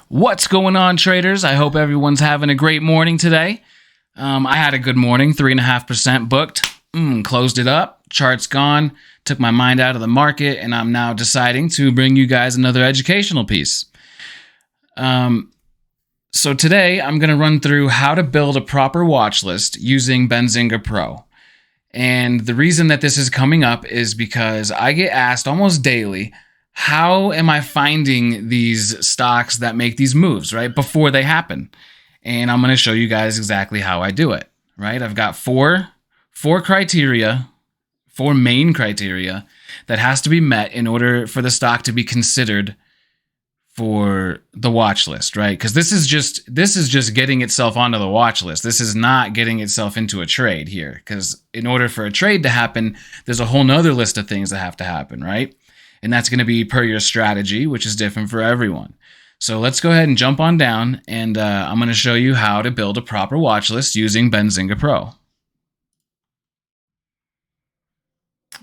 What's going on, traders? I hope everyone's having a great morning today. I had a good morning, 3.5% booked. Closed it up, chart's gone, took my mind out of the market, and I'm now deciding to bring you guys another educational piece. So today I'm going to run through how to build a proper watch list using Benzinga Pro. And the reason that this is coming up is because I get asked almost daily, how am I finding these stocks that make these moves, right, before they happen? And I'm going to show you guys exactly how I do it, right? I've got four main criteria that has to be met in order for the stock to be considered for the watch list, right? Because this is just getting itself onto the watch list. This is not getting itself into a trade here, because in order for a trade to happen, there's a whole nother list of things that have to happen, right? And that's going to be per your strategy, which is different for everyone. So let's go ahead and jump on down, and I'm going to show you how to build a proper watch list using Benzinga Pro.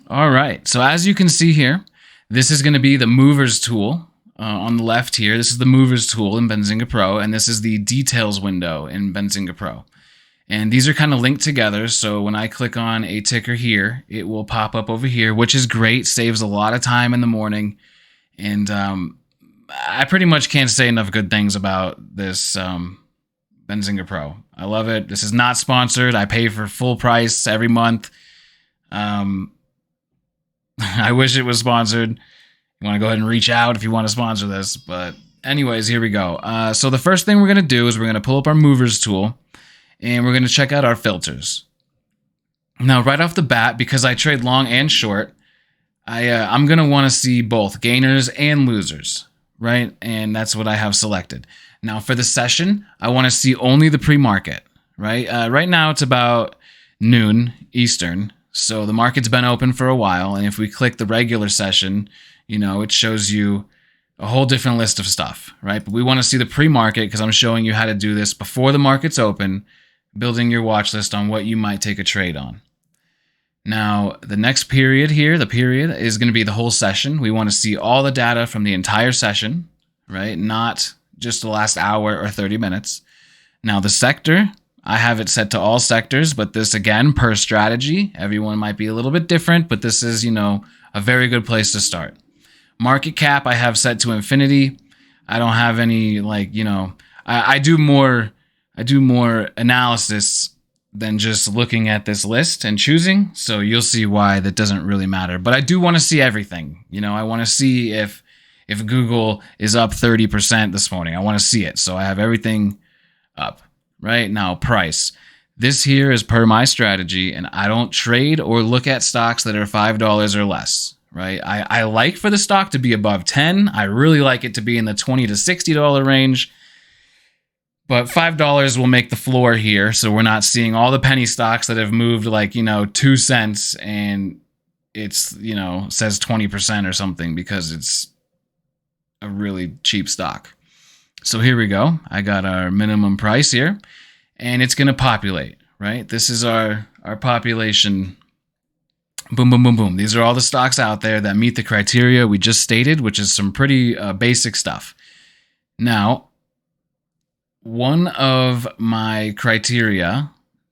All right, so as you can see here, this is going to be the movers tool on the left here. This is the movers tool in Benzinga Pro, and this is the details window in Benzinga Pro. And these are kind of linked together, so when I click on a ticker here, it will pop up over here, which is great, saves a lot of time in the morning. And I pretty much can't say enough good things about this Benzinga Pro. I love it. This is not sponsored. I pay for full price every month. I wish it was sponsored. You want to go ahead and reach out if you want to sponsor this. But anyways, here we go. So the first thing we're going to do is we're going to pull up our movers tool, and we're going to check out our filters. Now, right off the bat, because I trade long and short, I'm going to want to see both gainers and losers, right? And that's what I have selected. Now, for the session, I want to see only the pre-market, right? Right now, it's about noon Eastern, so the market's been open for a while, and if we click the regular session, you know, it shows you a whole different list of stuff, right? But we want to see the pre-market because I'm showing you how to do this before the market's open, building your watch list on what you might take a trade on. Now, the next period here, the period is going to be the whole session. We want to see all the data from the entire session, right? Not just the last hour or 30 minutes. Now, the sector, I have it set to all sectors, but this, again, per strategy, everyone might be a little bit different, but this is, you know, a very good place to start. Market cap, I have set to infinity. I don't have any, like, you know, I do more analysis than just looking at this list and choosing. So you'll see why that doesn't really matter. But I do want to see everything. You know, I want to see if Google is up 30% this morning. I want to see it. So I have everything up. Right now, price. This here is per my strategy, and I don't trade or look at stocks that are $5 or less. Right? I like for the stock to be above 10. I really like it to be in the $20 to $60 range. But $5 will make the floor here, so we're not seeing all the penny stocks that have moved like, you know, 2 cents, and it's, you know, says 20% or something because it's a really cheap stock. So here we go. I got our minimum price here, and it's going to populate, right? This is our population. Boom, boom, boom, boom. These are all the stocks out there that meet the criteria we just stated, which is some pretty basic stuff. Now, one of my criteria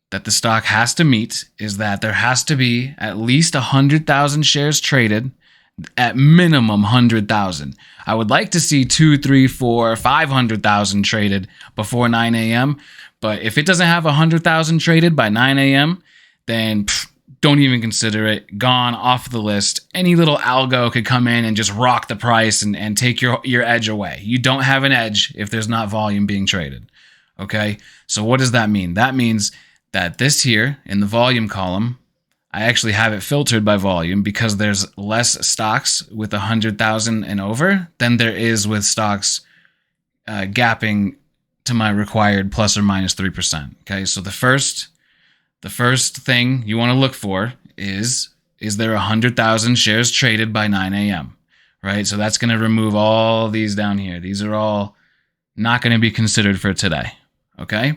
that the stock has to meet is that there has to be at least 100,000 shares traded, at minimum 100,000. I would like to see 2, 3, 4, 500,000 traded before 9 a.m. But if it doesn't have 100,000 traded by 9 a.m., then don't even consider it. Gone, off the list. Any little algo could come in and just rock the price and take your edge away. You don't have an edge if there's not volume being traded. Okay? So what does that mean? That means that this here in the volume column, I actually have it filtered by volume because there's less stocks with 100,000 and over than there is with stocks gapping to my required plus or minus 3%. Okay, so the first thing you want to look for is there 100,000 shares traded by 9 a.m., right? So that's going to remove all these down here. These are all not going to be considered for today, okay?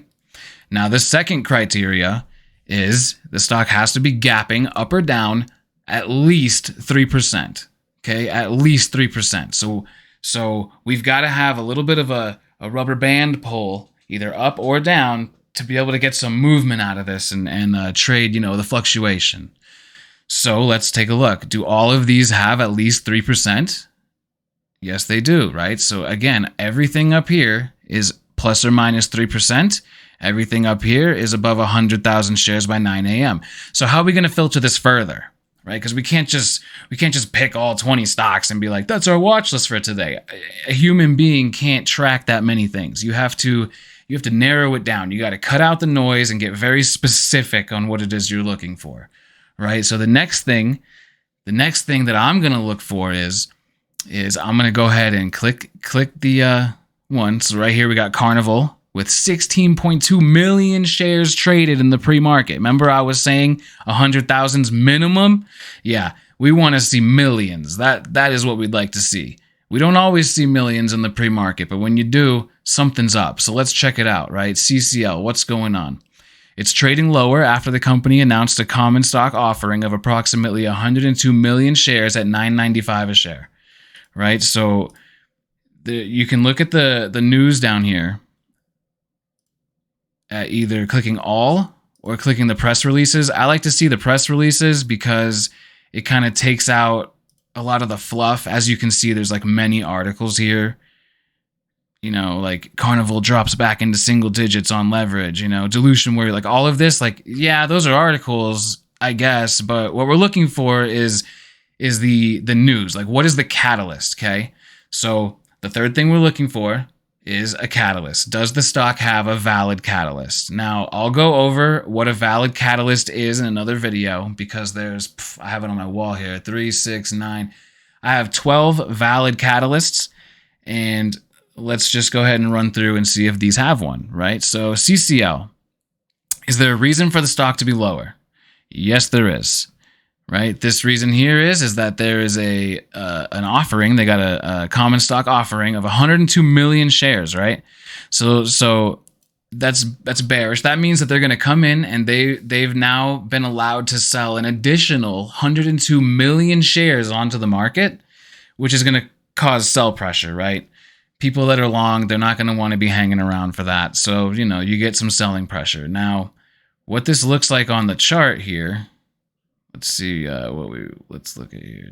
Now, the second criteria is the stock has to be gapping up or down at least 3%. Okay, at least 3%. So we've got to have a little bit of a a rubber band pull, either up or down, to be able to get some movement out of this and trade, the fluctuation. So let's take a look. Do all of these have at least 3%? Yes, they do, right? So again, everything up here is plus or minus 3%. Everything up here is above 100,000 shares by 9 a.m. So how are we going to filter this further, right? Because we can't just pick all 20 stocks and be like, that's our watch list for today. A human being can't track that many things. You have to narrow it down. You got to cut out the noise and get very specific on what it is you're looking for, right? So the next thing that I'm going to look for is I'm going to go ahead and click the one. So right here we got Carnival with 16.2 million shares traded in the pre-market. Remember I was saying 100,000's minimum? Yeah, we want to see millions. That is what we'd like to see. We don't always see millions in the pre-market, but when you do, something's up. So let's check it out, right? CCL, what's going on? It's trading lower after the company announced a common stock offering of approximately 102 million shares at $9.95 a share, right? So you can look at the news down here at either clicking all or clicking the press releases. I like to see the press releases because it kind of takes out a lot of the fluff. As you can see, there's like many articles here. Like Carnival drops back into single digits on leverage, dilution worry, like all of this, like, yeah, those are articles, I guess. But what we're looking for is the news. Like, what is the catalyst? Okay. So the third thing we're looking for is a catalyst. Does the stock have a valid catalyst? Now, I'll go over what a valid catalyst is in another video because I have it on my wall here, 3, 6, 9. I have 12 valid catalysts, and let's just go ahead and run through and see if these have one, right? So CCL, is there a reason for the stock to be lower? Yes, there is. Right. This reason here is that there is an offering. They got a common stock offering of 102 million shares. Right. So that's bearish. That means that they're going to come in and they've now been allowed to sell an additional 102 million shares onto the market, which is going to cause sell pressure. Right. People that are long, they're not going to want to be hanging around for that. So, you get some selling pressure. Now, what this looks like on the chart here. Let's see let's look at here.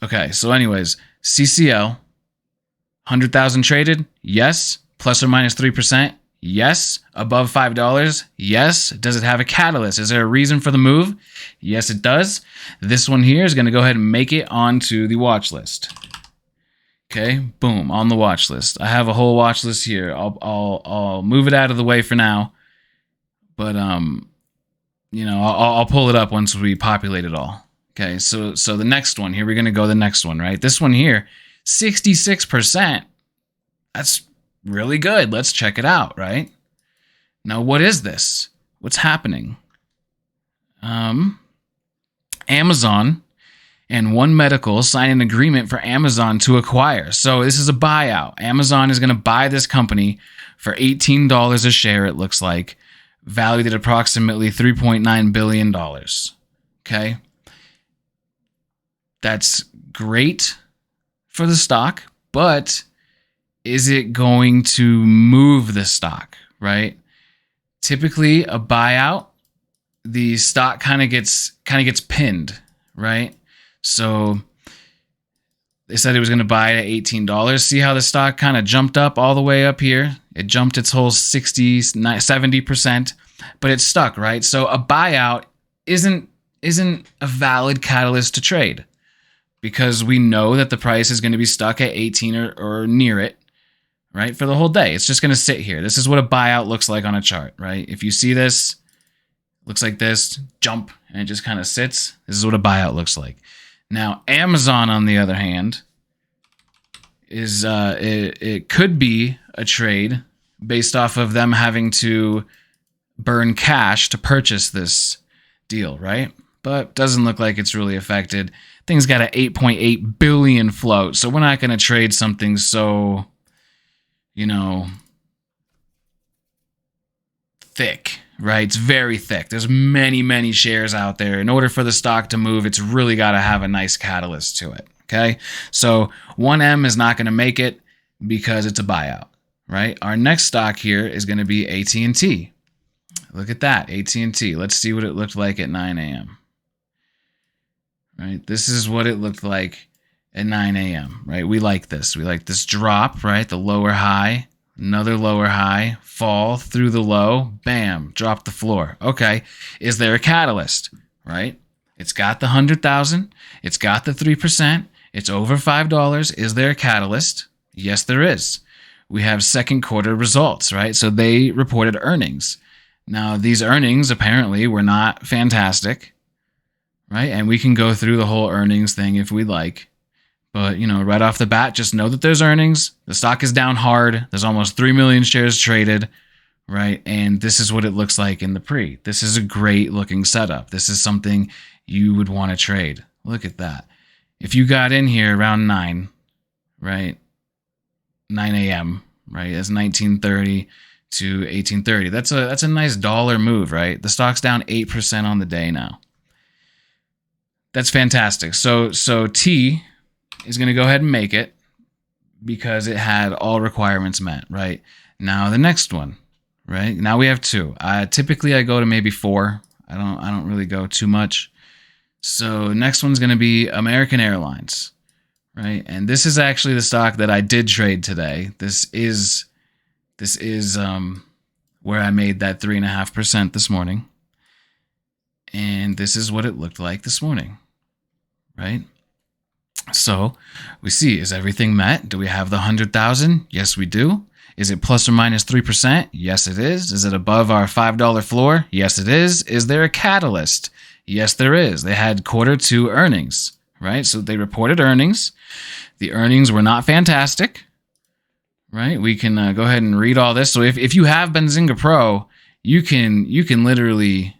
Okay, so anyways, CCL, 100,000 traded? Yes. Plus or minus 3%? Yes. Above $5? Yes. Does it have a catalyst? Is there a reason for the move? Yes, it does. This one here is going to go ahead and make it onto the watch list. Okay, boom, on the watch list. I have a whole watch list here. I'll move it out of the way for now, but I'll pull it up once we populate it all. Okay, so the next one here, we're gonna go the next one, right? This one here, 66%. That's really good. Let's check it out, right? Now, what is this? What's happening? Amazon and One Medical signed an agreement for Amazon to acquire. So this is a buyout. Amazon is going to buy this company for $18 a share, it looks like, valued at approximately $3.9 billion. Okay? That's great for the stock, but is it going to move the stock, right? Typically, a buyout, the stock kind of gets pinned, right? So they said it was going to buy it at $18. See how the stock kind of jumped up all the way up here? It jumped its whole 70%, but it's stuck, right? So a buyout isn't a valid catalyst to trade because we know that the price is going to be stuck at 18 or near it, right? For the whole day. It's just going to sit here. This is what a buyout looks like on a chart, right? If you see this, looks like this, jump, and it just kind of sits. This is what a buyout looks like. Now, Amazon, on the other hand, is it could be a trade based off of them having to burn cash to purchase this deal, right? But doesn't look like it's really affected. Thing's got an 8.8 billion float, so we're not going to trade something so, thick, right? It's very thick. There's many, many shares out there. In order for the stock to move, it's really got to have a nice catalyst to it, okay? So 1M is not going to make it because it's a buyout, right? Our next stock here is going to be AT&T. Look at that, AT&T. Let's see what it looked like at 9 a.m. Right? This is what it looked like at 9 a.m., right? We like this. We like this drop, right? The lower high, another lower high, fall through the low, bam, drop the floor. Okay, is there a catalyst, right? It's got the 100,000. It's got the 3%. It's over $5. Is there a catalyst? Yes, there is. We have second quarter results, right? So they reported earnings. Now, these earnings apparently were not fantastic, right? And we can go through the whole earnings thing if we like. But, right off the bat, just know that there's earnings. The stock is down hard. There's almost 3 million shares traded, right? And this is what it looks like in the pre. This is a great looking setup. This is something you would want to trade. Look at that. If you got in here around 9, right? 9 a.m., right? That's 1930 to 1830. That's a nice dollar move, right? The stock's down 8% on the day now. That's fantastic. So T is going to go ahead and make it because it had all requirements met, right? Now the next one, right? Now we have 2. Typically I go to maybe 4. I don't really go too much. So next one's going to be American Airlines, right? And this is actually the stock that I did trade today. This is where I made that 3.5% this morning. And this is what it looked like this morning, right? So we see, is everything met? Do we have the 100,000? Yes, we do. Is it plus or minus 3%? Yes, it is. Is it above our $5 floor? Yes, it is. Is there a catalyst? Yes, there is. They had Q2 earnings, right? So they reported earnings. The earnings were not fantastic, right? We can go ahead and read all this. So if you have Benzinga Pro, you can literally,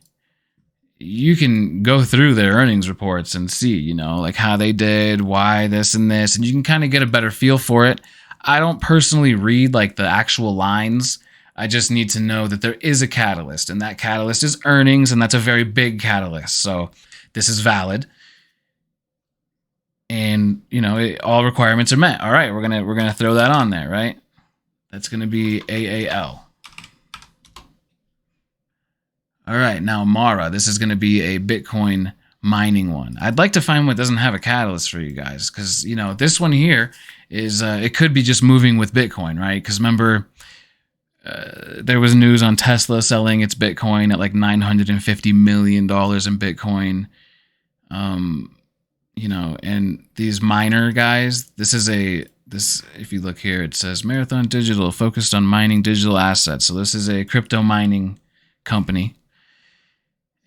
you can go through their earnings reports and see, like how they did, why this and this, and you can kind of get a better feel for it. I don't personally read like the actual lines. I just need to know that there is a catalyst, and that catalyst is earnings, and that's a very big catalyst. So this is valid. And, all requirements are met. All right, we're going to throw that on there, right? That's going to be AAL. All right, now Mara. This is going to be a Bitcoin mining one. I'd like to find one that doesn't have a catalyst for you guys, because, this one here is, it could be just moving with Bitcoin, right? Because remember, there was news on Tesla selling its Bitcoin at like $950 million in Bitcoin. And these miner guys, if you look here, it says Marathon Digital focused on mining digital assets. So this is a crypto mining company.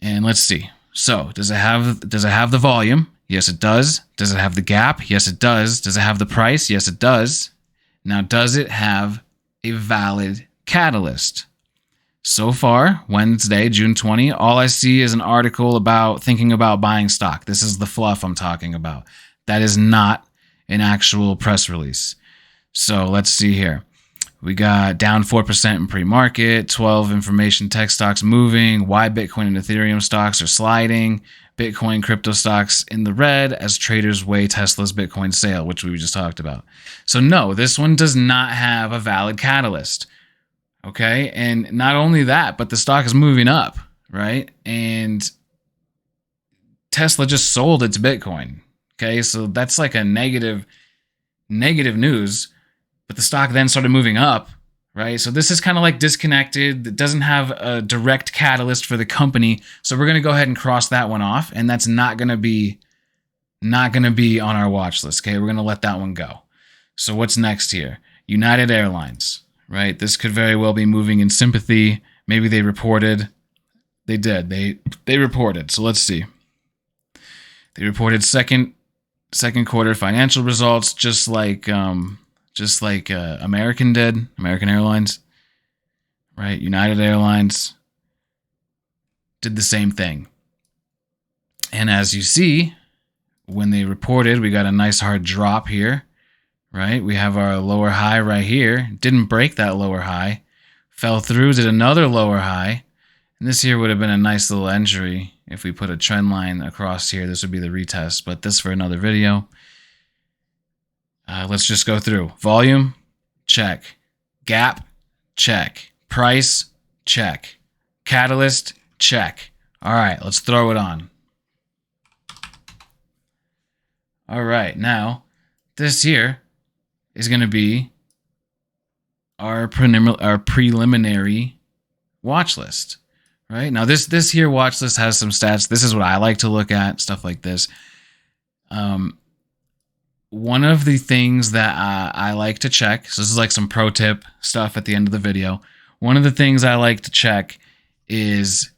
And let's see. So does it have the volume? Yes, it does. Does it have the gap? Yes, it does. Does it have the price? Yes, it does. Now, does it have a valid catalyst? So far, Wednesday, June 20, all I see is an article about thinking about buying stock. This is the fluff I'm talking about. That is not an actual press release. So let's see here. We got down 4% in pre-market, 12 information tech stocks moving, why Bitcoin and Ethereum stocks are sliding, Bitcoin crypto stocks in the red as traders weigh Tesla's Bitcoin sale, which we just talked about. So no, this one does not have a valid catalyst. Okay, and not only that, but the stock is moving up, right? And Tesla just sold its Bitcoin. Okay, so that's like a negative news, but the stock then started moving up, right? So this is kind of like disconnected. It doesn't have a direct catalyst for the company, so we're going to go ahead and cross that one off, and that's not going to be on our watch list. Okay, we're going to let that one go. So what's next here? United Airlines. Right, this could very well be moving in sympathy. Maybe they reported. They did. They reported. So let's see. They reported second quarter financial results, just like American did. American Airlines, right? United Airlines did the same thing. And as you see, when they reported, we got a nice hard drop here. Right, we have our lower high right here. Didn't break that lower high. Fell through, did another lower high. And this here would have been a nice little entry if we put a trend line across here. This would be the retest, but this for another video. Let's just go through. Volume, check. Gap, check. Price, check. Catalyst, check. All right, let's throw it on. All right, now this here is going to be our preliminary watch list. Right now, this here watch list has some stats. This is what I like to look at, stuff like this. One of the things that I like to check, so this is like some pro tip stuff at the end of the video. One of the things I like to check is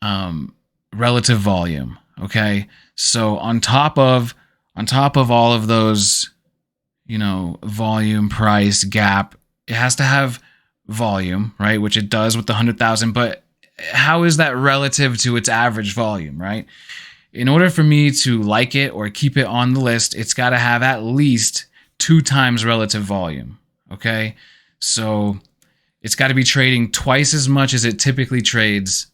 relative volume. Okay, so on top of all of those, you know, volume, price, gap, it has to have volume, right? Which it does with the 100,000, but how is that relative to its average volume, right? In order for me to like it or keep it on the list, it's got to have at least 2 times relative volume, okay? So it's got to be trading twice as much as it typically trades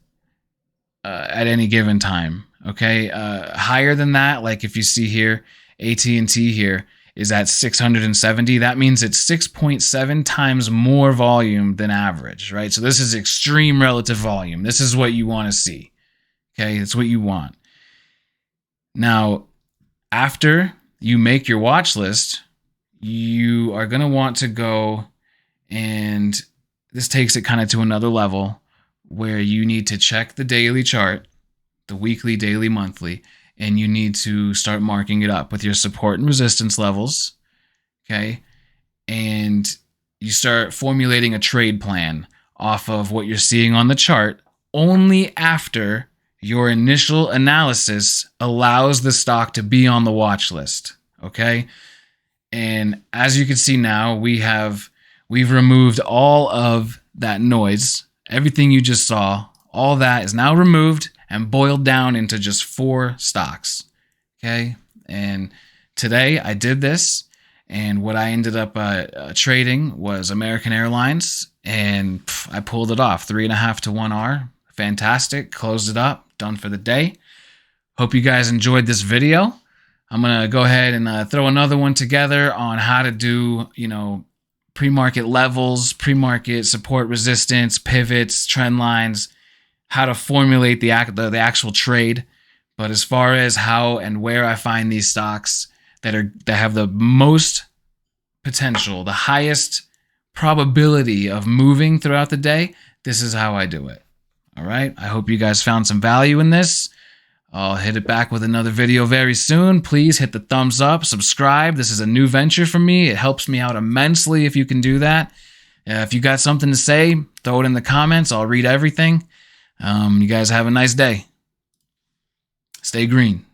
at any given time, okay? Higher than that, like if you see here, AT&T here is at 670. That means it's 6.7 times more volume than average, right? So this is extreme relative volume. This is what you want to see, okay? It's what you want. Now, after you make your watch list, you are going to want to go, and this takes it kind of to another level where you need to check the daily chart, the weekly, daily, monthly, and you need to start marking it up with your support and resistance levels, okay? And you start formulating a trade plan off of what you're seeing on the chart only after your initial analysis allows the stock to be on the watch list, okay? And as you can see now, we've removed all of that noise. Everything you just saw, all that is now removed and boiled down into just 4 stocks, okay? And today I did this, and what I ended up trading was American Airlines, and I pulled it off, 3.5 to 1 R. Fantastic, closed it up, done for the day. Hope you guys enjoyed this video. I'm gonna go ahead and throw another one together on how to do, you know, pre-market levels, pre-market support, resistance, pivots, trend lines, how to formulate the actual trade. But as far as how and where I find these stocks that have the most potential, the highest probability of moving throughout the day, this is how I do it. All right. I hope you guys found some value in this. I'll hit it back with another video very soon. Please hit the thumbs up, subscribe. This is a new venture for me. It helps me out immensely if you can do that. If you got something to say, throw it in the comments. I'll read everything. You guys have a nice day. Stay green.